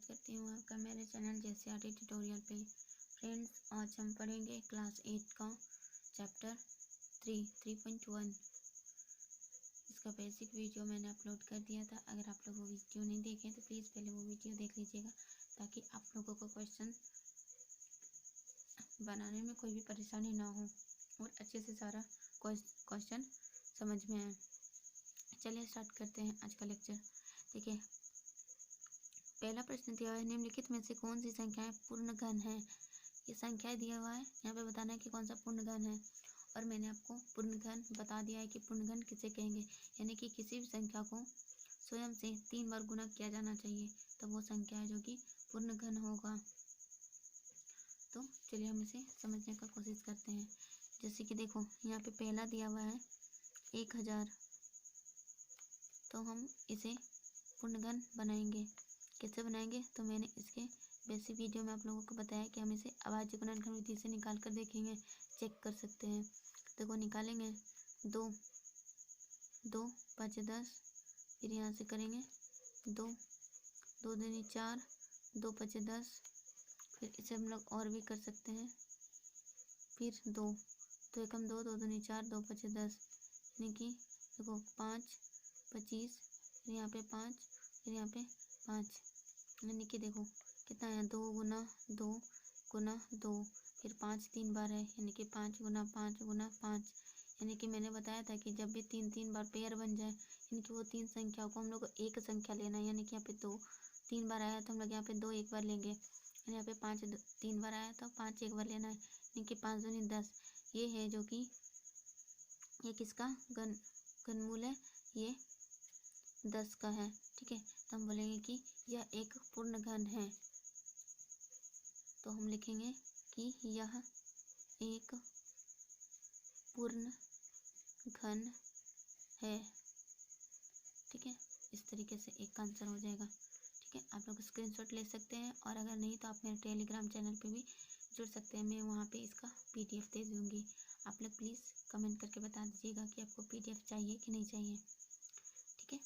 करती हूँ आपका मेरे चैनल JCRT ट्यूटोरियल पे। फ्रेंड्स, आज हम पढ़ेंगे क्लास 8 का चैप्टर 3.1। इसका बेसिक वीडियो मैंने अपलोड कर दिया था। अगर आप लोग वो वीडियो नहीं देखें तो प्लीज़ पहले वो वीडियो देख लीजिएगा, ताकि आप लोगों को क्वेश्चन बनाने में कोई भी परेशानी ना हो और अच्छे से सारा क्वेश्चन समझ में आए। चलिए स्टार्ट करते हैं आज का लेक्चर। देखिए, पहला प्रश्न दिया हुआ है, निम्नलिखित में से कौन सी संख्याएं पूर्ण घन है। ये संख्याएं दिया हुआ है, यहाँ पे बताना है कि कौन सा पूर्ण घन है। और मैंने आपको पूर्ण घन बता दिया है कि पूर्ण घन किसे कहेंगे, यानी कि किसी भी संख्या को स्वयं से 3 बार गुना किया जाना चाहिए, तो वो संख्या है जो कि पूर्ण घन होगा। तो चलिए हम इसे समझने का कोशिश करते हैं। जैसे कि देखो, यहाँ पे पहला दिया हुआ है 1000, तो हम इसे पूर्ण घन बनाएंगे। कैसे बनाएंगे, तो मैंने इसके बेसिक वीडियो में आप लोगों को बताया कि हम इसे अभाज्य गुणनखंड विधि से निकाल कर देखेंगे, चेक कर सकते हैं। देखो, निकालेंगे 2 2 5 10, फिर यहाँ से करेंगे 2 2 दूनी 4, 2 5 10, फिर इसे हम लोग और भी कर सकते हैं, फिर 2 2 एकम 2, 2 दूनी 4, 2 5 10, यानी कि देखो 5 25, फिर यहाँ पे 5, फिर यहाँ पे 5, यानी कि देखो कितना है, 2 गुना 2 गुना 2, फिर 5 3 बार है, यानी कि 5 गुना 5 गुना 5, यानी कि मैंने बताया था कि जब भी 3 बार पेयर बन जाए, यानी कि वो 3 संख्याओं को हम लोग को एक संख्या लेना है। यानी कि यहाँ पे 2 3 बार आया तो हम लोग यहाँ पे 2 एक बार लेंगे, यहाँ पे 5 3 बार आया तो 5 एक बार लेना है, यानी कि 5 दूनी 10। ये है जो कि ये किसका घनमूल है, ये 10 का है। ठीक है, तो हम बोलेंगे कि यह एक पूर्ण घन है। तो हम लिखेंगे कि यह एक पूर्ण घन है। ठीक है, इस तरीके से एक आंसर हो जाएगा। ठीक है, आप लोग स्क्रीनशॉट ले सकते हैं, और अगर नहीं तो आप मेरे टेलीग्राम चैनल पे भी जुड़ सकते हैं। मैं वहाँ पे इसका PDF दे दूँगी। आप लोग प्लीज़ कमेंट करके बता दीजिएगा कि आपको PDF चाहिए कि नहीं चाहिए। ठीक है,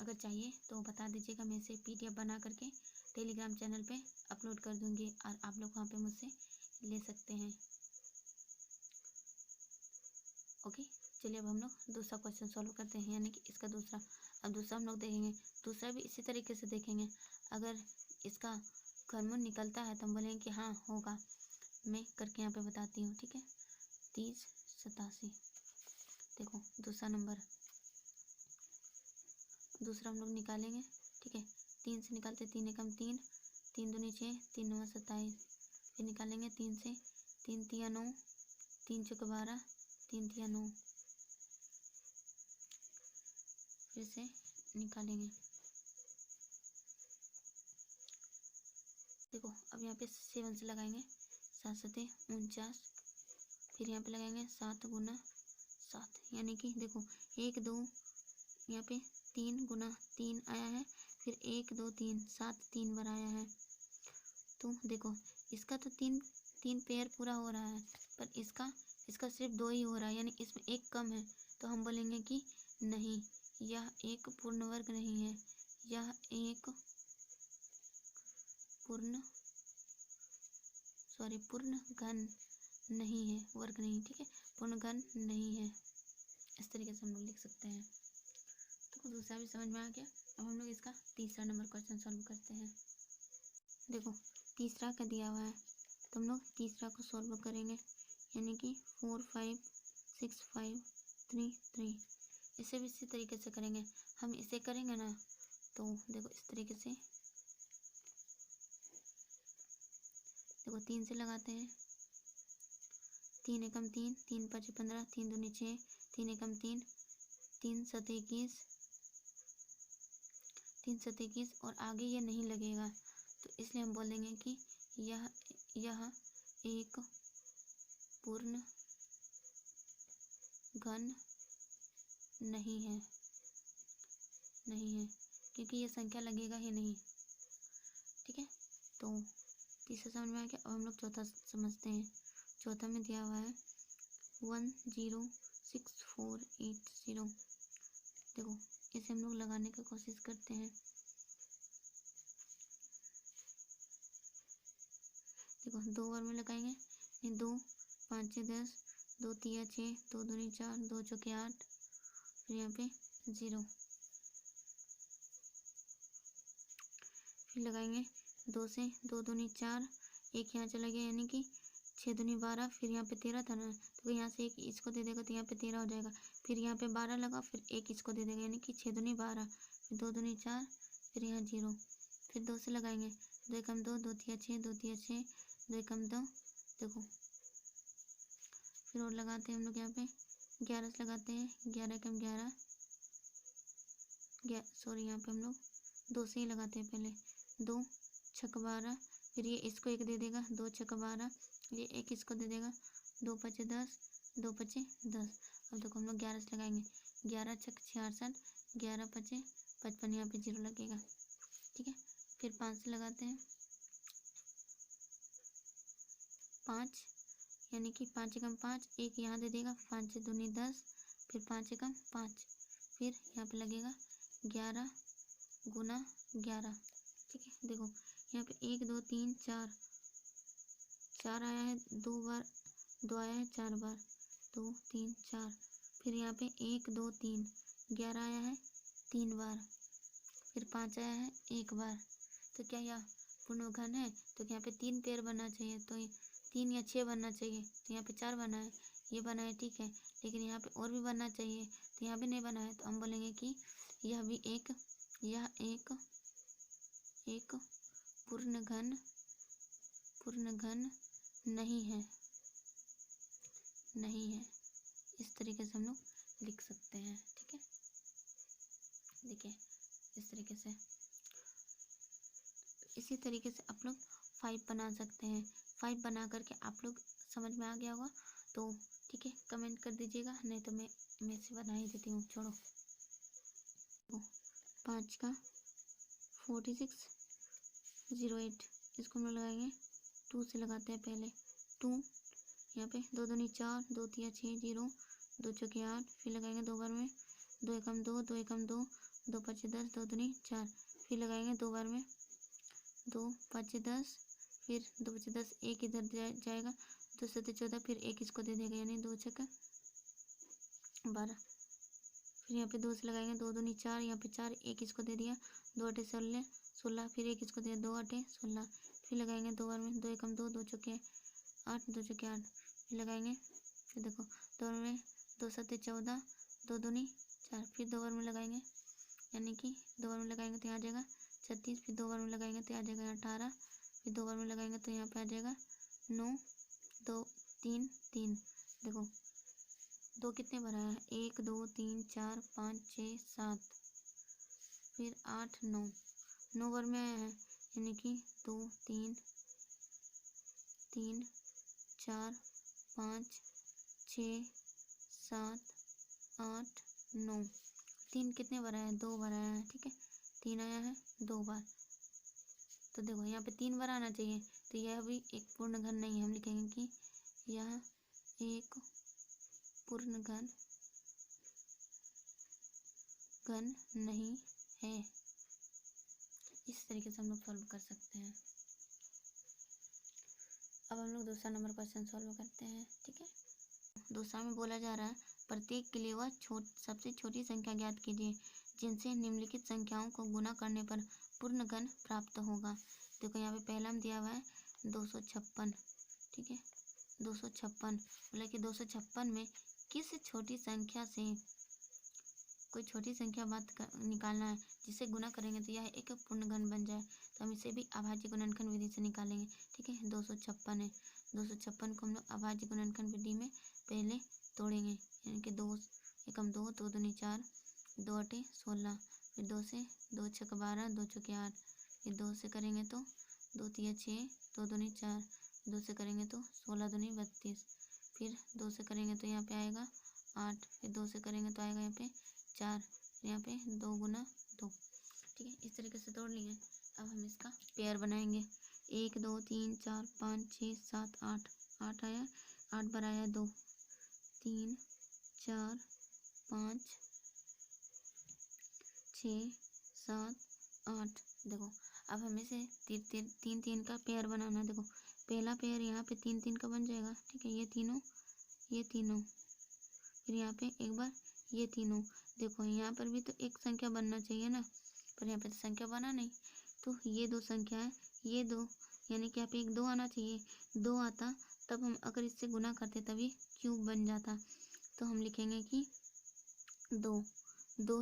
अगर चाहिए तो बता दीजिएगा, मैं इसे PDF बना करके टेलीग्राम चैनल पे अपलोड कर दूँगी, और आप लोग वहाँ पे मुझसे ले सकते हैं। ओके, चलिए अब हम लोग दूसरा क्वेश्चन सॉल्व करते हैं, यानी कि इसका दूसरा। अब दूसरा हम लोग देखेंगे, दूसरा भी इसी तरीके से देखेंगे। अगर इसका घनमूल निकलता है तो हम बोलेंगे कि हाँ होगा। मैं करके यहाँ पे बताती हूँ। ठीक है, 30 87। देखो दूसरा नंबर, दूसरा हम लोग निकालेंगे। ठीक है, 3 से निकालते, 3 एकम 3, 3 दूनी 6, 3 9 27, फिर निकालेंगे 3 से, 3 तिया 9, 3 चौके 12, 3 तिया 9, फिर से निकालेंगे। देखो, अब यहाँ पे 7 से लगाएंगे, 7 7 49, फिर यहाँ पे लगाएंगे 7 गुना 7, यानी कि देखो 1 2, यहाँ पे 3 गुना 3 आया है, फिर 1 2 3 7 3 बार आया है। तो देखो, इसका तो 3 पेयर पूरा हो रहा है, पर इसका सिर्फ 2 ही हो रहा है, यानी इसमें एक कम है। तो हम बोलेंगे कि नहीं, यह एक पूर्ण वर्ग नहीं है, यह एक पूर्ण घन नहीं है, वर्ग नहीं। ठीक है, पूर्ण घन नहीं है, इस तरीके से हम लोग लिख सकते हैं। तो दूसरा भी समझ में आ गया। अब हम लोग इसका तीसरा नंबर क्वेश्चन सॉल्व करते हैं। देखो, तीसरा का दिया हुआ है, तो हम लोग तीसरा को सॉल्व करेंगे, यानी कि 4 5 6 5 3 3। इसे भी इसी तरीके से करेंगे। हम इसे करेंगे ना, तो देखो इस तरीके से, देखो 3 से लगाते हैं, 3 एकम 3, 3 5 15, 3 दूनी 6, 3 एकम 3, 3 7 21, 3 7 21, और आगे ये नहीं लगेगा, तो इसलिए हम बोल देंगे कि यह एक पूर्ण घन नहीं है, क्योंकि ये संख्या लगेगा ही नहीं। ठीक है, तो तीसरा समझ में आ गया। अब हम लोग चौथा समझते हैं। चौथा में दिया हुआ है 106 4 8 0। देखो इसे हम लोग लगाने की कोशिश करते हैं। देखो 2 बार में लगाएंगे, 2 5 6 10, 2 3 6, 2 दूनी 4, 2 चौके 8, फिर यहाँ पे 0, फिर लगाएंगे 2 से, 2 दूनी 4, 1 यहाँ चला गया यानी कि 6 दूनी 12, फिर यहाँ पे 13 था ना, तो यहाँ से 1 इसको दे देगा तो यहाँ पे 13 हो जाएगा। फिर यहाँ पे 12 लगा, फिर 1 इसको दे देगा यानी कि 6 दूनी 12, फिर 2 दूनी 4, फिर यहाँ 0, फिर 2 से लगाएंगे, 2 एकम 2, 2 तिया 6, 2 तिया 6, 2 एकम 2, देखो फिर और लगाते हैं हम लोग यहाँ पे 11 से लगाते हैं, 11 एकम 11, सॉरी यहाँ पे हम लोग 2 से ही लगाते हैं पहले, 2 छक 12, फिर ये इसको 1 दे देगा, 2 छक 12, ये 1 इसको दे देगा, 2 पचे 10, 2 पचे 10। अब देखो हम लोग 11 से लगाएंगे, 11 छक 66, 11 पचे 55, यहाँ पे 0 लगेगा, ठीक है। फिर 5 से लगाते हैं, 5 यानी कि 5 एकम 5, 1 यहाँ दे देगा, 5 से दूनी 10, फिर 5 एकम 5, फिर यहाँ पे लगेगा 11 गुना 11, ठीक है। देखो यहाँ पे 1 2 3 4, 4 आया है 2 बार, 2 आया है 4 बार, 2 3 4, फिर यहाँ पे 1 2 3, 11 आया है 3 बार, फिर 5 आया है 1 बार। तो क्या यह पूर्ण घन है? तो यहाँ पे 3 पेयर बनना चाहिए, तो 3 या 6 बनना चाहिए, तो यहाँ पे 4 बना है, ये बना है, ठीक है। लेकिन यहाँ पे और भी बनना चाहिए, तो यहाँ भी नहीं बना है, तो हम बोलेंगे कि यह भी एक पूर्ण घन नहीं है, इस तरीके से हम लोग लिख सकते हैं, ठीक है। देखिए इस तरीके से, इसी तरीके से आप लोग 5 बना सकते हैं। 5 बना करके आप लोग समझ में आ गया होगा तो ठीक है, कमेंट कर दीजिएगा, नहीं तो मैं से बना ही देती हूँ, छोड़ो। 5 का 4608, इसको हम लोग लगाएंगे 2 से लगाते हैं पहले, 2 यहाँ पे 2 दूनी 4, 2 तिया 6, 0, 2 चौके 8, फिर लगाएंगे 2 बार में, 2 एकम 2, 2 एकम 2, 2 पचे 10, 2 दूनी 4, फिर लगाएंगे 2 बार में, 2 पचे 10, फिर 2 पचे 10, 1 इधर जाएगा, 2 सत्ते 14, फिर 1 इसको दे देगा यानी 2 छक्का 12, फिर यहाँ पे 2 से लगाएंगे, 2 दूनी 4, यहाँ पे 4, 1 इसको दे दिया, 2 अठे 16, फिर 1 इसको दिया, 2 अठे 16, फिर लगाएंगे 2 बार में, 2 एकम 2, 2 चौके 8, 2 चौके 8, फिर लगाएंगे, फिर देखो 2 बार में, 2 सत्ते 14, 2 दूनी 4, फिर 2 बार में लगाएंगे, यानी कि 2 बार में लगाएंगे तो यहाँ आ जाएगा 36, फिर 2 बार में लगाएंगे तो आ जाएगा 18, फिर 2 बार में लगाएंगे तो यहाँ पे आ जाएगा 9, 2 3 3, देखो 2 कितने बार आया है, 1 2 3 4 5 6 7, फिर 8 9 बार में आया है, यानी कि 2 3 3 4 5 6 7 8 9, 3 कितने बार आया है, 2 बार आया है, ठीक है, 3 आया है 2 बार, तो देखो यहाँ पे 3 बार आना चाहिए, तो यह भी एक पूर्ण घन नहीं है, हम लिखेंगे कि यह एक पूर्ण घन नहीं है। इस तरीके से हम लोग सॉल्व कर सकते हैं। अब हम लोग दूसरा नंबर क्वेश्चन सॉल्व करते हैं, ठीक है। दूसरा में बोला जा रहा है प्रत्येक के लिए वह सबसे छोटी संख्या ज्ञात कीजिए जिनसे निम्नलिखित संख्याओं को गुना करने पर पूर्ण घन प्राप्त होगा। देखो यहाँ पे पहला में दिया हुआ है 256, ठीक है, 256 बोला कि 256 में किस छोटी संख्या से कोई छोटी संख्या निकालना है जिसे गुना करेंगे तो यह एक पूर्ण घन बन जाए, तो हम इसे भी अभाज्य गुणनखंड विधि से निकालेंगे, ठीक है। 256 है, 256 को हम लोग अभाज्य गुणनखंड विधि में पहले तोड़ेंगे, यानी कि 2 एकम 2, 2 दूनी 4, 2 अठे 16, फिर 2 से 2 छक 12, 2 चौके 8, फिर 2 से करेंगे तो 2 तिया 6, 2 दूनी 4, 2 से करेंगे तो 16 दूनी 32, फिर 2 से करेंगे तो यहाँ पे आएगा 8, फिर 2 से करेंगे तो आएगा यहाँ पे 4, यहाँ पे 2 गुना 2, ठीक है। इस तरीके से तोड़ लिए। अब हम इसका पेयर बनाएंगे, 1 2 3 4 5 6 7 8, 8 आया, 8 बार आया 2 3 4 5 6 7 8। देखो अब हमें से तीन तीन का पेयर बनाना है। देखो पहला पेयर यहाँ पे तीन तीन का बन जाएगा, ठीक है, ये तीनों, फिर यहाँ पे एक बार ये तीनों। देखो यहाँ पर भी तो एक संख्या बनना चाहिए ना, पर यहाँ पे तो संख्या बना नहीं, तो ये दो संख्या है, ये दो, यानी कि यहाँ पे एक दो आना चाहिए, दो आता तब हम अगर इससे गुना करते तब ये क्यूब बन जाता। तो हम लिखेंगे कि दो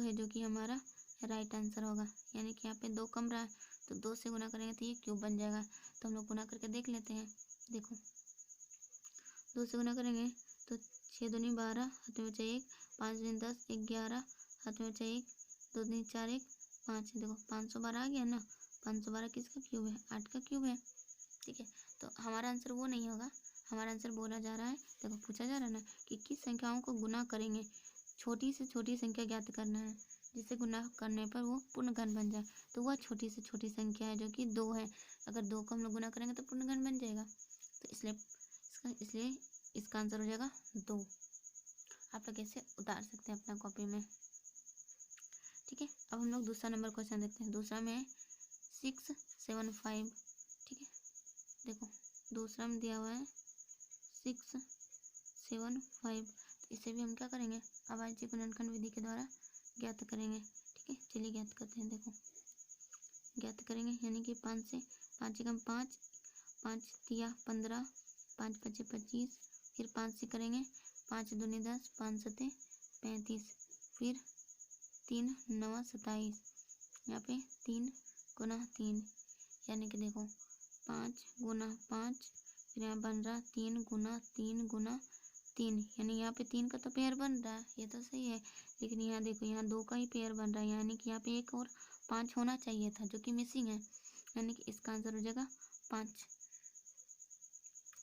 है जो कि हमारा राइट आंसर होगा, यानी कि यहाँ पे दो कम रहा है तो दो से गुना करेंगे तो ये क्यूब बन जाएगा। तो हम लोग गुना करके देख लेते हैं। देखो दो से गुना करेंगे तो 6 दूनी 12, हाथ में बचा 1, 5 दूनी 10, 11, हाथ में बचा 1, 2 दूनी 4, 1 5। देखो 512 आ गया ना, 512 किसका क्यूब है, 8 का क्यूब है, ठीक है। तो हमारा आंसर वो नहीं होगा, हमारा आंसर बोला जा रहा है, देखो पूछा जा रहा है ना कि किस संख्याओं को गुना करेंगे, छोटी से छोटी संख्या ज्ञात करना है जिसे गुना करने पर वो पूर्णघन बन जाए। तो वह छोटी से छोटी संख्या है जो कि 2 है, अगर 2 को हम लोग गुना करेंगे तो पूर्णघन बन जाएगा। तो इसलिए इसका आंसर हो जाएगा 2। आप लोग ऐसे उतार सकते हैं अपना कॉपी में, ठीक है। अब हम लोग दूसरा नंबर क्वेश्चन देखते हैं। दूसरा में 675, ठीक है। देखो दूसरा में दिया हुआ है 675, तो इसे भी हम क्या करेंगे, अभाज्य गुणनखंड विधि के द्वारा ज्ञात करेंगे, ठीक है। चलिए ज्ञात करते हैं। देखो ज्ञात करेंगे यानी कि 5 एकम 5, 5 तिया 15, 5 पचे 25, फिर 5 से करेंगे 5 दूनी 10, 5 सते 35, फिर 3 9 27, यहाँ पे 3 गुना 3, यानी कि देखो 5 गुना 5, फिर यहाँ बन रहा 3 गुना 3 गुना 3, यानी यहाँ पे 3 का तो पेयर बन रहा है, ये तो सही है, लेकिन यहाँ देखो यहाँ 2 का ही पेयर बन रहा है, यानी कि यहाँ पे एक और 5 होना चाहिए था जो कि मिसिंग है, यानी कि इसका आंसर हो जाएगा 5।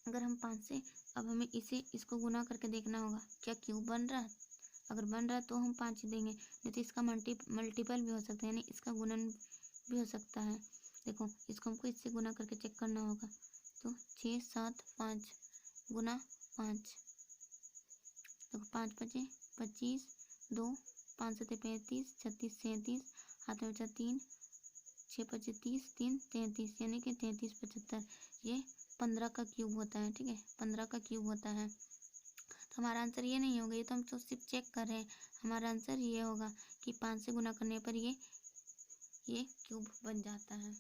अगर हम 5 से, अब हमें इसको गुना करके देखना होगा क्या क्यूब बन रहा है, अगर बन रहा है तो हम 5 ही देंगे, नहीं तो इसका मल्टीपल भी हो सकता है, यानी इसका गुणन भी हो सकता है। देखो इसको हमको इससे गुना करके चेक करना होगा, तो 6 7 5 गुना 5, देखो 5 पचे 25, 2 5 सते 35, 36 37, हाथ में बचा 3, 6 पचे 30, 3 33, यानी कि 33 75, ये 15 का क्यूब होता है, ठीक है, 15 का क्यूब होता है। तो हमारा आंसर ये नहीं होगा, ये तो हम तो सिर्फ चेक कर रहे हैं, हमारा आंसर ये होगा कि 5 से गुना करने पर ये क्यूब बन जाता है।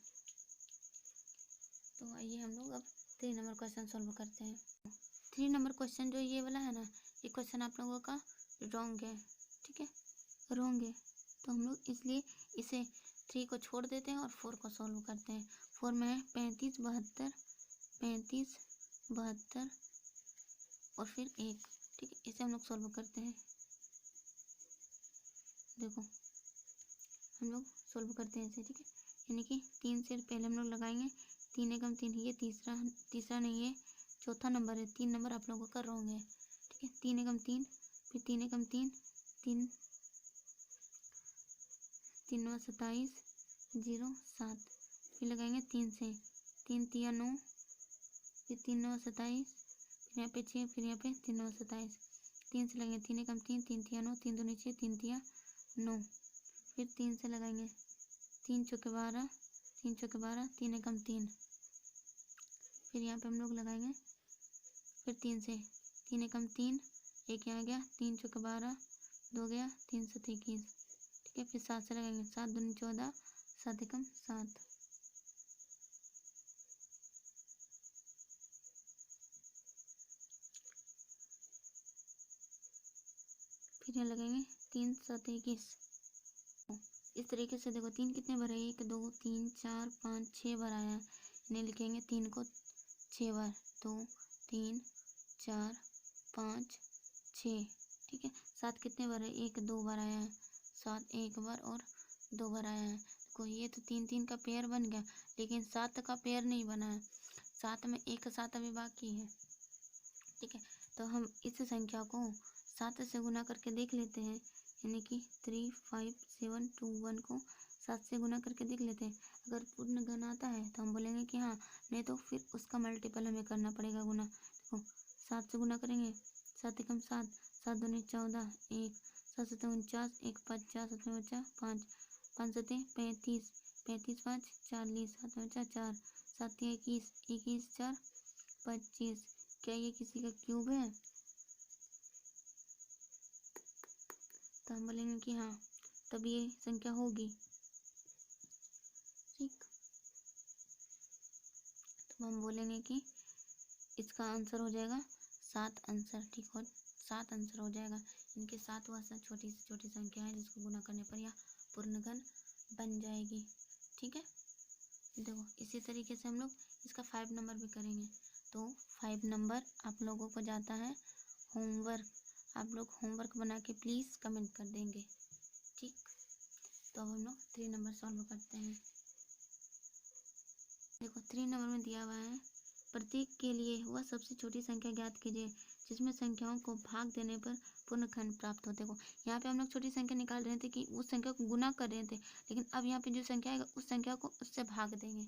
तो आइए हम लोग अब 3 नंबर क्वेश्चन सॉल्व करते हैं। 3 नंबर क्वेश्चन जो ये वाला है ना, ये क्वेश्चन आप लोगों का रॉन्ग है, ठीक है, रॉन्ग है, तो हम लोग इसलिए इसे 3 को छोड़ देते हैं और 4 को सॉल्व करते हैं। 4 में है 35 72, 35 72 और फिर 1, ठीक है, इसे हम लोग सॉल्व करते हैं। देखो हम लोग सॉल्व करते हैं इसे, ठीक है, यानी कि 3 से पहले हम लोग लगाएंगे 3 एकम 3, ये तीसरा नहीं है, चौथा नंबर है, 3 नंबर आप लोगों का रॉन्ग है, ठीक है। 3 एकम 3, फिर 3 एकम 3, 3 3 9 27, 0 7, फिर लगाएंगे 3 से, 3 तिया 9, फिर 3 9 27, फिर यहाँ पे 6, फिर यहाँ पे 3 9 27, 3 से लगेंगे 3 एकम 3, 3 तिया 9, 3 दूनी 6, 3 तिया 9, फिर 3 से लगाएंगे 3 चौके 12, 3 चौके 12, 3 एकम 3, फिर यहाँ पे हम लोग लगाएंगे फिर 3 से, 3 एकम 3, एक यहाँ गया, 3 चौके 12, 2 गया, 3 7 21, ठीक है, फिर 7 से लगाएंगे 7 दूनी 14, 7 एकम 7, फिर यहाँ लगाएंगे 3 7 21। इस तरीके से देखो 3 कितने भरे, 1 2 3 4 5 6 बार आया है, इन्हें लिखेंगे 3 को 6 बार, 2 3 4 5 6, ठीक है। 7 कितने बार है, 1 2 बार आया है, 7 1 बार और 2 बार आया है। देखो ये तो 3 3 का पेयर बन गया, लेकिन 7 का पेयर नहीं बना है, 7 में एक 7 अभी बाकी है, ठीक है। तो हम इस संख्या को 7 से गुना करके देख लेते हैं, यानी कि 3 5 7 2 1 को 7 से गुना करके देख लेते हैं। अगर पूर्ण घन आता है तो हम बोलेंगे कि हाँ, नहीं तो फिर उसका मल्टीपल हमें करना पड़ेगा गुना। देखो 7 से गुना करेंगे, 7 एकम 7, 7 दूनी 14, 1 7 7 49, 1 50, 7 में बचा 5, 5 सते 35, 35 5 40, 7 में 4, 7 21, 21 4 25। क्या ये किसी का क्यूब है? तो हम बोलेंगे कि हाँ, तब ये संख्या होगी। ठीक, तो हम बोलेंगे कि इसका आंसर हो जाएगा 7 आंसर। ठीक, हो 7 आंसर हो जाएगा। इनके 7 वह छोटी से छोटी संख्या है जिसको गुना करने पर यह पूर्णघन बन जाएगी। ठीक है, देखो इसी तरीके से हम लोग इसका 5 नंबर भी करेंगे। तो 5 नंबर आप लोगों को जाता है होमवर्क। आप लोग होमवर्क बना के प्लीज़ कमेंट कर देंगे। ठीक, तो अब हम लोग 3 नंबर सॉल्व करते हैं। देखो 3 नंबर में दिया हुआ है, प्रत्येक के लिए वह सबसे छोटी संख्या ज्ञात कीजिए जिसमें संख्याओं को भाग देने पर पूर्णखंड प्राप्त हो। देखो यहाँ पे हम लोग छोटी संख्या निकाल रहे थे कि उस संख्या को गुना कर रहे थे, लेकिन अब यहाँ पे जो संख्या आएगा उस संख्या को उससे भाग देंगे।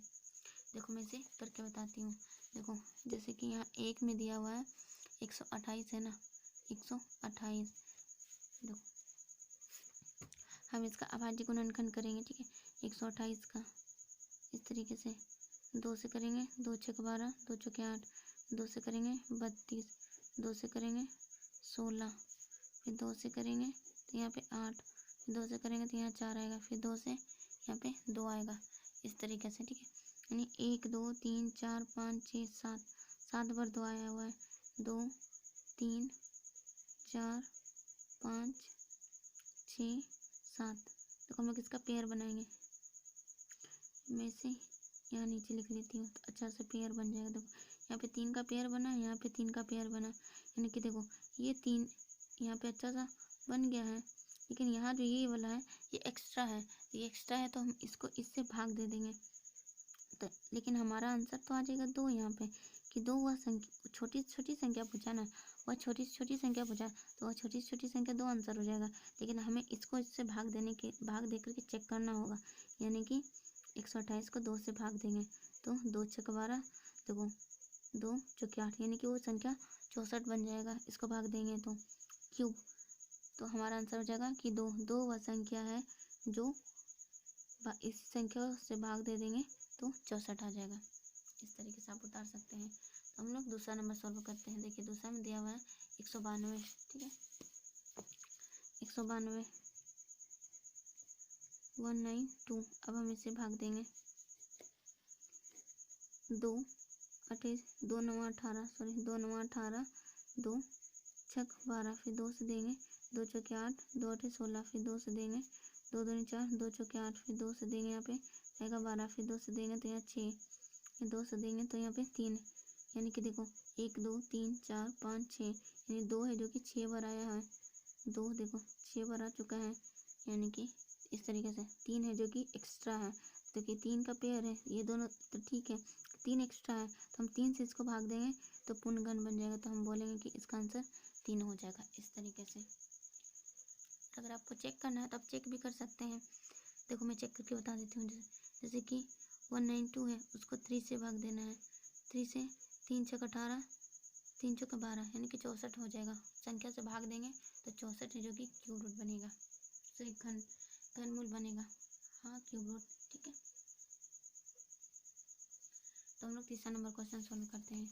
देखो मैं इसे करके बताती हूँ। देखो जैसे कि यहाँ 1 में दिया हुआ है 128 है ना, 128। देखो हम इसका अभाज्य गुणनखंड करेंगे। ठीक है, 128 का इस तरीके से 2 से करेंगे, 2 छक 12, 2 चौके 8, 2 से करेंगे 32, 2 से करेंगे 16, फिर 2 से करेंगे तो यहाँ पे 8, फिर 2 से करेंगे तो यहाँ 4 आएगा, फिर 2 से यहाँ पे 2 आएगा, इस तरीके से। ठीक है, यानी 1 2 3 4 5 6 7, 7 बार 2 आया हुआ है, 2 3 4 5 6 7। तो हम लोग इसका पेयर बनाएंगे। मैं इसे यहाँ नीचे लिख लेती हूँ तो अच्छा से पेयर बन जाएगा। देखो यहाँ पे 3 का पेयर बना, यहाँ पे 3 का पेयर बना, यानी कि देखो ये 3 यहाँ पे अच्छा सा बन गया है, लेकिन यहाँ जो ये वाला है ये एक्स्ट्रा है। ये एक्स्ट्रा है तो हम इसको इससे भाग दे देंगे। तो लेकिन हमारा आंसर तो आ जाएगा 2 यहाँ पे, कि 2 वह संख्या छोटी छोटी संख्या पूछा ना, वह छोटी छोटी संख्या पूछा, तो वह छोटी छोटी संख्या 2 आंसर हो जाएगा। लेकिन हमें इसको इससे भाग दे करके चेक करना होगा, यानी कि 128 को 2 से भाग देंगे तो 2 छक 12, देखो 2 चौके 8, यानी कि वो संख्या 64 बन जाएगा। इसको भाग देंगे तो क्यूब, तो हमारा आंसर हो जाएगा कि 2 वह संख्या है जो इस संख्या से भाग दे देंगे तो 64 आ जाएगा। इस तरीके से आप उतार सकते हैं। तो हम लोग दूसरा नंबर सॉल्व करते हैं। देखिए दूसरा में दिया हुआ है 192। ठीक है, 192 192। अब हम इसे भाग देंगे 2 28, 2 9 18, सॉरी 2 9 18, 2 छक 12, फिर 2 से देंगे, 2 चौके 8, 2 8 16, फिर 2 से देंगे, 2 दूनी 4, 2 चौके 8, फिर 2 से देंगे, यहाँ पे आएगा 12, फिर 2 से देंगे तो यहाँ 6, फिर 2 से देंगे तो यहाँ पे 3, यानी कि देखो 1 2 3 4 5 6, यानी 2 है जो कि 6 बार आया है, 2 देखो 6 बार आ चुका है, यानी कि इस तरीके से 3 है जो कि एक्स्ट्रा है, तो कि 3 का पेयर है, ये दोनों तो ठीक है, 3 एक्स्ट्रा है तो हम 3 से इसको भाग देंगे तो पूर्णघन बन जाएगा। तो हम बोलेंगे कि इसका आंसर 3 हो जाएगा। इस तरीके से अगर आपको चेक करना है तो आप चेक भी कर सकते हैं। देखो मैं चेक करके बता देती हूँ। जैसे कि 192 है, उसको 3 से भाग देना है, 3 से 3 छक 18, 3 चौके 12, यानी कि 64 हो जाएगा। संख्या से भाग देंगे तो 64 है जो कि क्यूब रूट बनेगा, तो एक घनमूल बनेगा, हाँ क्यूब रूट। ठीक है, तो हम लोग तीसरा नंबर क्वेश्चन सॉल्व करते हैं।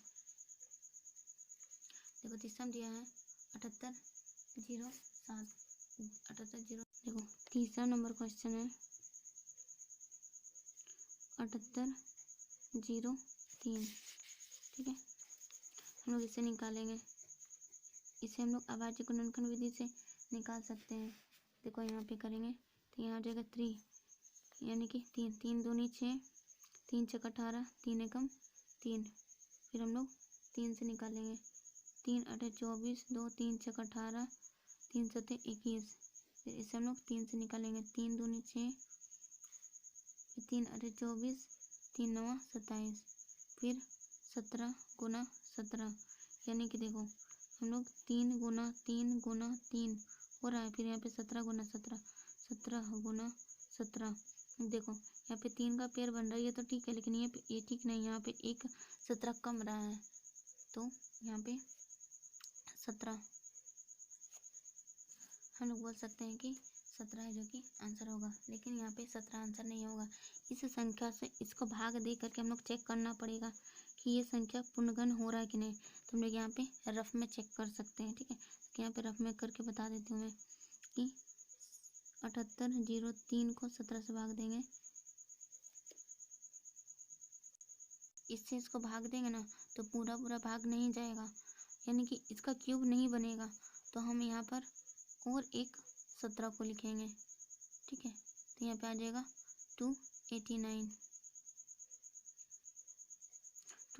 देखो तीसरा दिया है 78 0 7, 78 0। देखो तीसरा नंबर क्वेश्चन है 78 0 3। ठीक है, हम लोग इसे निकालेंगे। इसे हम लोग अभाज्य गुणनखंड विधि से निकाल सकते हैं। देखो यहाँ पे करेंगे तो यहाँ हो जाएगा 3, यानी कि 3 3 दूनी 6, 3 छक 18, 3 एकम 3, फिर हम लोग 3 से निकालेंगे, 3 8 24, 2 3 छक 18, 3 7 21, फिर इसे हम लोग 3 से निकालेंगे, 3 दूनी 6, फिर 3 8 24, 3 9 27, फिर 17 गुना 17, यानी कि देखो हम लोग 3 गुना 3 गुना 3 हो रहा है, फिर यहाँ पे 17 गुना 17, 17 गुना 17। देखो यहाँ पे 3 का पेयर बन रहा है तो ठीक है, लेकिन ये ठीक नहीं, यहाँ पे एक 17 कम रहा है, तो यहाँ पे 17 हम लोग बोल सकते हैं कि 17 है जो कि आंसर होगा, लेकिन यहाँ पे 17 आंसर नहीं होगा। इस संख्या से इसको भाग दे करके हम लोग चेक करना पड़ेगा कि ये संख्या पूर्णगण हो रहा है कि नहीं। तो हम लोग यहाँ पे रफ में चेक कर सकते हैं, ठीक है। तो यहाँ पे रफ में करके बता देती हूँ मैं कि 7803 को 17 से भाग देंगे, इससे इसको भाग देंगे ना तो पूरा पूरा भाग नहीं जाएगा, यानी कि इसका क्यूब नहीं बनेगा। तो हम यहाँ पर और एक 17 को लिखेंगे, ठीक है। तो यहाँ पे आ जाएगा 289,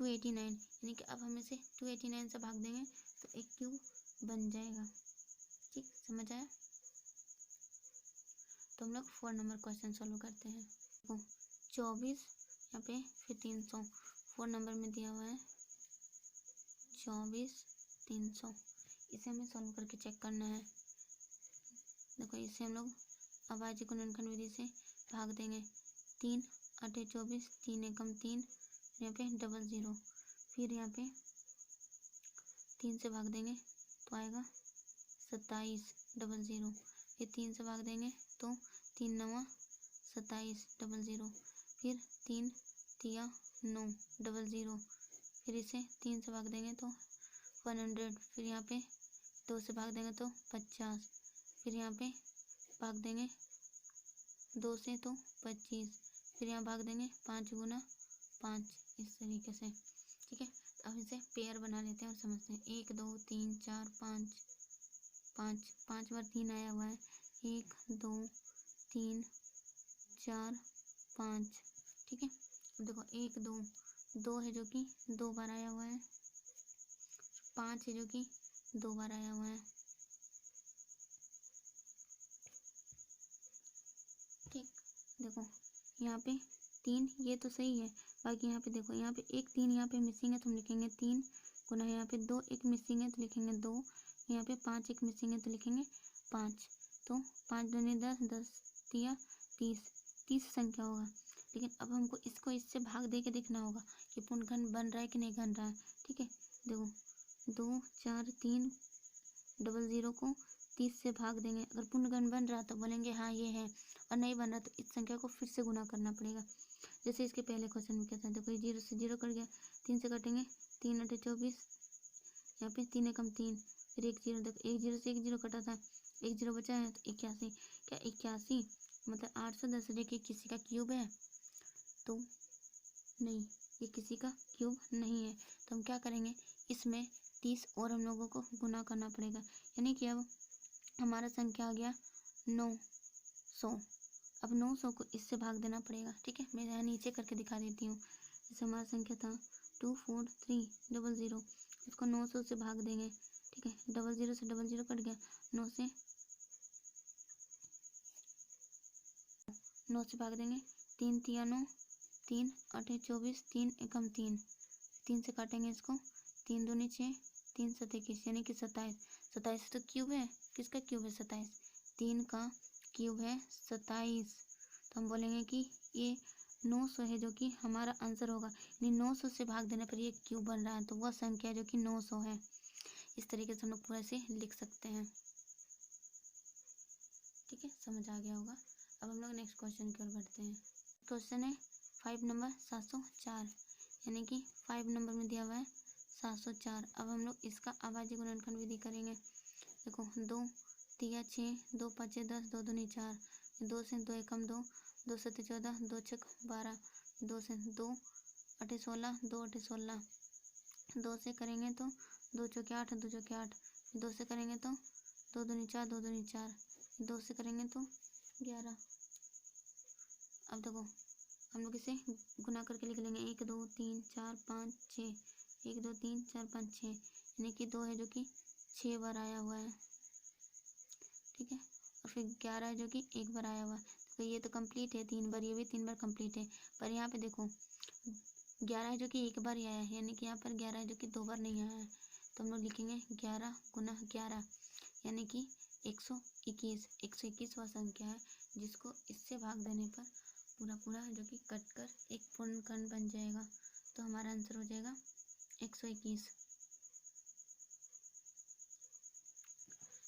यानी कि अब हम इसे 289 से भाग देंगे तो एक क्यूब बन जाएगा, ठीक, समझ आया। तो हम लोग 4 नंबर क्वेश्चन सॉल्व करते हैं। 24 यहाँ पे फिर 300, 4 नंबर में दिया हुआ है 24 300, इसे हमें सॉल्व करके चेक करना है। देखो इसे हम लोग अभाज्य गुणनखंड विधि से भाग देंगे। 3 8 24, 3 एकम 3, यहाँ पे डबल 0, फिर यहाँ पे 3 से भाग देंगे तो आएगा 27 डबल 0, फिर 3 से भाग देंगे तो 3 9 27 डबल 0, फिर 3 3 9 डबल 0, फिर इसे 3 से भाग देंगे तो 100, फिर यहाँ पे 2 से भाग देंगे तो 50, फिर यहाँ पे भाग देंगे 2 से तो 25, फिर यहाँ भाग देंगे 5 गुना 5, इस तरीके से, ठीक है। अब इसे पेयर बना लेते हैं और समझते हैं। 1 2 3 4 5, 5 बार 3 आया हुआ है, 1 2 3 4 5, ठीक है। अब देखो 1 2 है जो कि 2 बार आया हुआ है, 5 है जो कि 2 बार आया हुआ है, ठीक। देखो यहाँ पे 3 ये तो सही है, बाकी यहाँ पे देखो यहाँ पे एक 3 यहाँ पे मिसिंग है तो हम लिखेंगे 3 गुना, यहाँ पे 2 एक मिसिंग है तो लिखेंगे 2, यहाँ पे 5 एक मिसिंग है तो लिखेंगे 5, तो 5 दूनी 10, 10 तिया 30 संख्या होगा। लेकिन अब हमको इसको इससे भाग दे के देखना होगा कि पूर्णखंड बन रहा है कि नहीं बन रहा है, ठीक है। देखो 2 4 3 डबल 0 को 30 से भाग देंगे, अगर पूर्णखंड बन रहा तो बोलेंगे हाँ ये है, और नहीं बन रहा तो इस संख्या को फिर से गुना करना पड़ेगा। जैसे इसके पहले क्वेश्चन में क्या था, देखो 0 से 0 कट गया, 3 से कटेंगे, 3 8 24, यहाँ पे 3 एकम 3, फिर 1 0, देखो 1 0 से 1 0 कटा था, 1 0 बचा है तो 81, क्या 81 मतलब 810 देखिए किसी का क्यूब है तो नहीं, ये किसी का क्यूब नहीं है। तो हम क्या करेंगे, इसमें 30 और हम लोगों को गुना करना पड़ेगा, यानी कि अब हमारा संख्या आ गया 900। अब 900 को इससे भाग देना पड़ेगा, ठीक है। मैं यहाँ नीचे करके दिखा देती हूँ। जैसे हमारा संख्या था 24300, इसको 900 से भाग देंगे, ठीक है। डबल 0 से डबल 0 कट गया, 9 से भाग देंगे, 3 3 9, 3 8 24, 3 एकम 3, 3 से काटेंगे इसको, 3 दूनी 6, 3 7 21, यानी कि 27, 27 तो क्यूब है, किसका क्यूब है 27, 3 का क्यूब है 27। तो हम बोलेंगे कि ये 900 है जो कि हमारा आंसर होगा, यानी 900 से भाग देने पर ये क्यूब बन रहा है, तो वह संख्या जो कि 900 है। इस तरीके से हम लोग पूरा से लिख सकते हैं, ठीक है, समझ आ गया होगा। अब हम लोग नेक्स्ट क्वेश्चन की ओर बढ़ते हैं। क्वेश्चन है 5 नंबर 704, यानी कि 5 नंबर में दिया हुआ है 704। अब हम लोग इसका अभाज्य गुणनखंड विधि करेंगे। देखो 2 3 6, 2 5 10, 2 दूनी 4, 2 से 2 एकम 2, 2 7 14, 2 6 12, 2 से 2 8 16, 2 8 16, 2 से करेंगे तो 2 चौके 8, 2 चौके 8, 2 से करेंगे तो 2 दूनी 4, 2 दूनी 4, 2 से करेंगे तो 11। अब देखो हम लोग इसे गुना करके लिख लेंगे, 1 2 3 4 5 6, 1 2 3 4 5 6, यानी कि 2 है जो कि 6 बार आया हुआ है, ठीक है। और फिर 11 है जो कि 1 बार आया हुआ है, तो ये तो कंप्लीट है 3 बार, ये भी 3 बार कंप्लीट है। पर यहाँ पे देखो 11 है जो कि 1 बार ही आया है, यानी कि यहाँ पर 11 है जो कि 2 बार नहीं आया है, तो हम लोग लिखेंगे 11 गुना 11, यानी कि 121। 121 वह संख्या है जिसको इससे भाग देने पर पूरा जो कि कट कर एक पूर्णखंड बन जाएगा, तो हमारा आंसर हो जाएगा 121।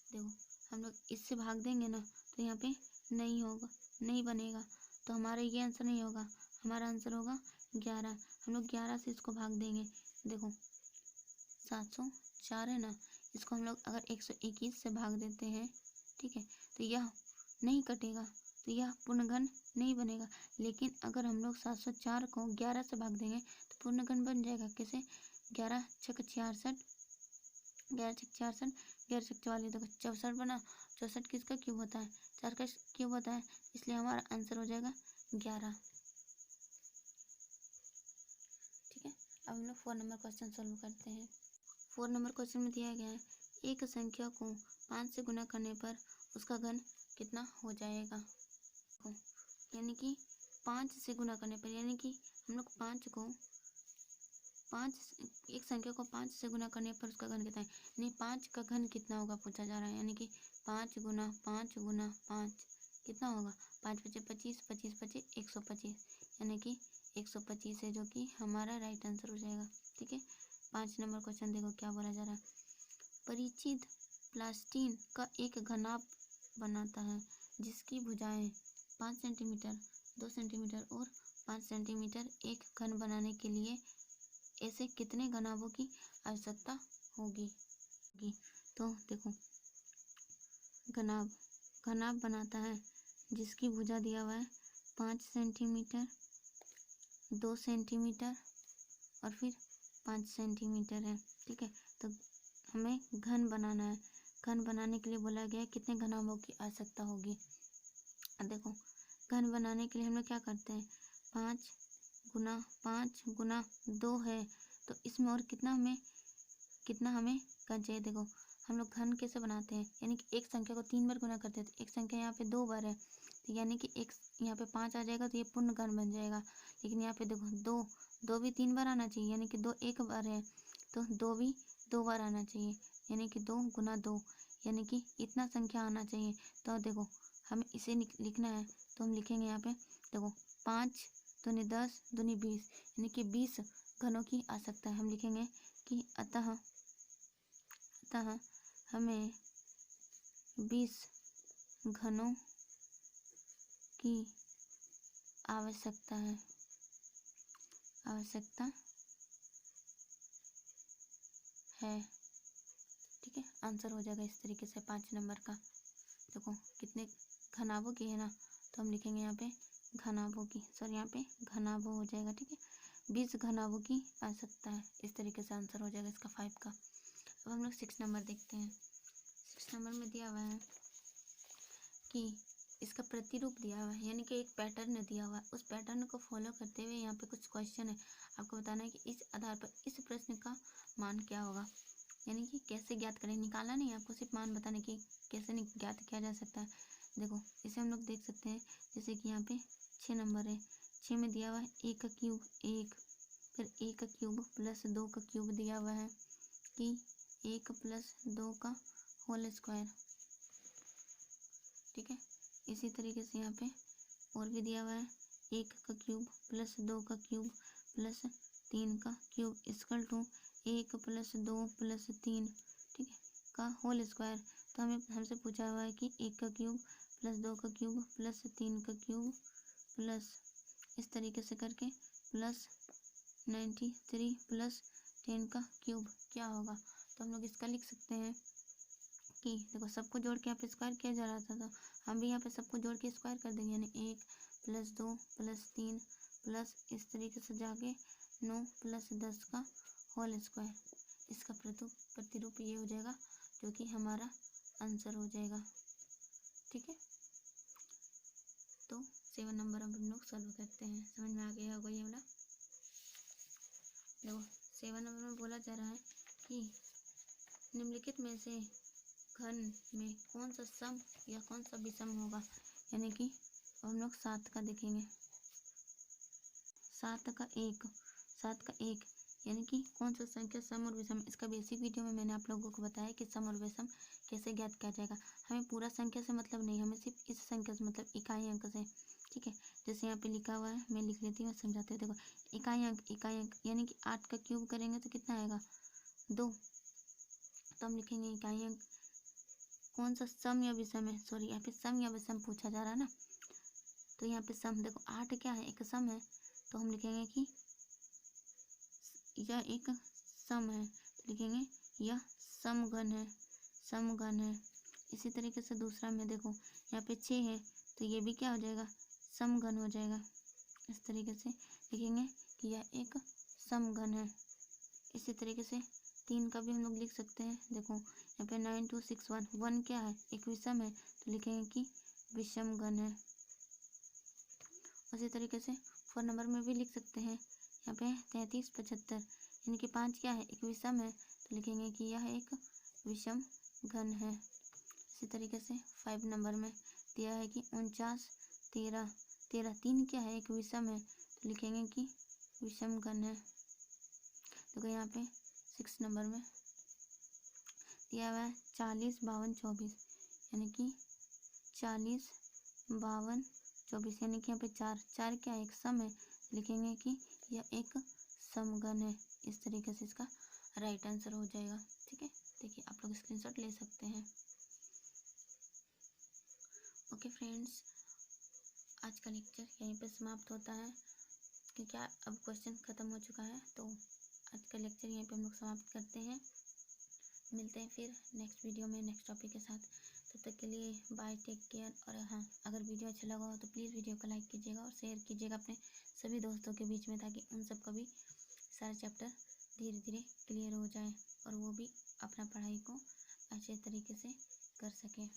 देखो हम लोग इससे भाग देंगे ना तो यहाँ पे नहीं होगा, नहीं बनेगा, तो हमारा ये आंसर नहीं होगा, हमारा आंसर होगा 11। हम लोग 11 से इसको भाग देंगे। देखो 704 है ना, इसको हम लोग अगर 121 से भाग देते हैं, ठीक है, तो यह नहीं कटेगा, तो यह पूर्णघन नहीं बनेगा। लेकिन अगर हम लोग 704 को 11 से भाग देंगे तो पूर्णघन बन जाएगा। कैसे? 11 छक 66, 11 छक 66, 11 छक 44, देखो 64 बना। 64 किसका क्यूब होता है? 4 का क्यूब होता है, इसलिए हमारा आंसर हो जाएगा 11। ठीक है, अब हम लोग 4 नंबर क्वेश्चन सोल्व करते हैं। 4 नंबर क्वेश्चन में दिया गया है एक संख्या को 5 से गुना करने पर उसका घन कितना हो जाएगा। यानी कि 5 से गुना करने पर, यानी कि हम लोग एक संख्या को 5 से गुना करने पर उसका घन कितना है, यानी 5 का घन कितना होगा पूछा जा रहा है। यानी कि 5 गुना 5 गुना 5 कितना होगा? 5 पचे 25, 25 पचे 125, यानी कि 125 है, जो कि हमारा राइट आंसर हो जाएगा। ठीक है, 5 नंबर क्वेश्चन देखो क्या बोला जा रहा है। परिचित प्लास्टिन का एक घनाभ बनाता है जिसकी भुजाएं 5 सेंटीमीटर, 2 सेंटीमीटर और 5 सेंटीमीटर। एक घन बनाने के लिए ऐसे कितने घनाभों की आवश्यकता होगी? तो देखो घनाभ बनाता है जिसकी भुजा दिया हुआ है 5 सेंटीमीटर, 2 सेंटीमीटर और फिर 5 सेंटीमीटर है। ठीक है, तो हमें घन बनाना है। घन बनाने के लिए बोला गया है कितने घनाभों की आवश्यकता होगी। अब देखो घन बनाने के लिए हम लोग क्या करते हैं, 5 गुना 2 है, तो इसमें और कितना हमें घन चाहिए। देखो हम लोग घन कैसे बनाते हैं, यानी कि एक संख्या को 3 बार गुना करते हैं, तो एक संख्या यहाँ पे 2 बार है, तो यानी कि एक यहाँ पे 5 आ जाएगा, तो ये पूर्ण घन बन जाएगा। लेकिन यहाँ पे देखो दो भी 3 बार आना चाहिए, यानी कि 2 एक बार है, तो 2 भी 2 बार आना चाहिए, यानी कि 2 गुना 2, यानी कि इतना संख्या आना चाहिए। तो देखो हमें इसे लिखना है, तो हम लिखेंगे यहाँ पे, देखो 5 दूनी 10 दूनी 20, यानी कि 20 घनों की आवश्यकता है। हम लिखेंगे कि अतः हमें 20 घनों की आवश्यकता है। ठीक है, आंसर हो जाएगा इस तरीके से 5 नंबर का। देखो कितने घनाभों की है ना, तो हम लिखेंगे यहाँ पे घनाभों की, सॉरी यहाँ पे घनाभों हो जाएगा। ठीक है, 20 घनाभों की आवश्यकता है, इस तरीके से आंसर हो जाएगा इसका 5 का। अब हम लोग 6 नंबर देखते हैं। 6 नंबर में दिया हुआ है कि इसका प्रतिरूप दिया हुआ है, यानी कि एक पैटर्न दिया हुआ है, उस पैटर्न को फॉलो करते हुए यहाँ पे कुछ क्वेश्चन है, आपको बताना है कि इस आधार पर इस प्रश्न का मान क्या होगा। यानी कि कैसे ज्ञात करें, निकालना नहीं, आपको सिर्फ मान बताने की कैसे ज्ञात किया जा सकता है। देखो इसे हम लोग देख सकते हैं, जैसे कि यहाँ पे 6 नंबर है, 6 में दिया हुआ है 1 का क्यूब 1, फिर 1 का क्यूब प्लस 2 का क्यूब दिया हुआ है कि 1 प्लस 2 का होल स्क्वायर। ठीक है, इसी तरीके से यहाँ पे और भी दिया हुआ है 1 का क्यूब प्लस 2 का क्यूब प्लस 3 का cube equal to 1 plus 2 plus 3, ठीक है, का होल स्क्वायर। तो हमसे पूछा हुआ है कि 1 का क्यूब प्लस 2 का क्यूब प्लस 3 का क्यूब प्लस इस तरीके से करके प्लस 93 प्लस 10 का क्यूब क्या होगा। तो हम लोग इसका लिख सकते हैं कि देखो सबको जोड़ के यहाँ पे स्क्वायर किया जा रहा था, तो हम भी यहाँ पे सबको जोड़ के स्क्वायर कर देंगे, यानी 1 प्लस 2 प्लस 3 प्लस इस तरीके से जाके 9 प्लस 10 का होल स्क्वायर। इसका प्रतिरूप ये हो जाएगा, जो कि हमारा आंसर हो जाएगा। ठीक है, तो 7 नंबर अब हम लोग सॉल्व करते हैं। समझ में आ गया होगा ये वाला। देखो 7 नंबर में बोला जा रहा है कि निम्नलिखित में से घन में कौन सा सम या कौन सा विषम होगा। यानी कि हम लोग 7 का देखेंगे, 7 का 1 यानी कि कौन सा संख्या सम और विषम। इसका बेसिक वीडियो में मैंने आप लोगों को बताया कि सम और विषम कैसे ज्ञात किया जाएगा। हमें पूरा संख्या से मतलब नहीं, हमें सिर्फ इस संख्या से मतलब इकाई अंक से। ठीक है, जैसे यहाँ पे लिखा हुआ है, मैं लिख लेती हूँ, समझाते हैं। देखो इकाई अंक यानी कि 8 का क्यूब करेंगे तो कितना आएगा 2, तो हम लिखेंगे इकाई अंक। कौन सा सम या विषम है, सॉरी यहाँ पे सम या विषम पूछा जा रहा है ना, तो यहाँ पे सम देखो 8 क्या है, एक सम है, तो हम लिखेंगे कि यह एक सम है, तो लिखेंगे यह समघन है, समघन है। इसी तरीके से दूसरा में देखो यहाँ पे 6 है, तो ये भी क्या हो जाएगा, समघन हो जाएगा। इस तरीके से लिखेंगे कि यह एक समघन है। इसी तरीके से 3 का भी हम लोग लिख सकते हैं। देखो यहाँ पे 9261, 1 क्या है, एक विषम है, तो लिखेंगे कि विषम घन है। उसी तरीके से 4 नंबर में भी लिख सकते हैं। यहाँ पे 3375, यानी कि 5 क्या है, एक विषम है, तो लिखेंगे कि यह एक विषम घन है। इसी तरीके से 5 नंबर में दिया है कि 49 13, 3 क्या है, एक विषम है, तो लिखेंगे कि विषम घन है। देखो यहाँ पे 6 नंबर में दिया हुआ है 40 52 24, यानी कि 40 52 24, यानी कि यहाँ पे 4 क्या है, एक सम है, लिखेंगे कि यह एक समघन है। इस तरीके से इसका राइट आंसर हो जाएगा। ठीक है, देखिए आप लोग स्क्रीनशॉट ले सकते हैं। ओके फ्रेंड्स, आज का लेक्चर यहीं पे समाप्त होता है, क्योंकि अब क्वेश्चन ख़त्म हो चुका है। तो आज का लेक्चर यहीं पे हम लोग समाप्त करते हैं। मिलते हैं फिर नेक्स्ट वीडियो में नेक्स्ट टॉपिक के साथ। तब तक के लिए बाय, टेक केयर। और हाँ, अगर वीडियो अच्छा लगा हो तो प्लीज़ वीडियो को लाइक कीजिएगा और शेयर कीजिएगा अपने सभी दोस्तों के बीच में, ताकि उन सबका भी सारा चैप्टर धीरे धीरे क्लियर हो जाए और वो भी अपना पढ़ाई को अच्छे तरीके से कर सकें।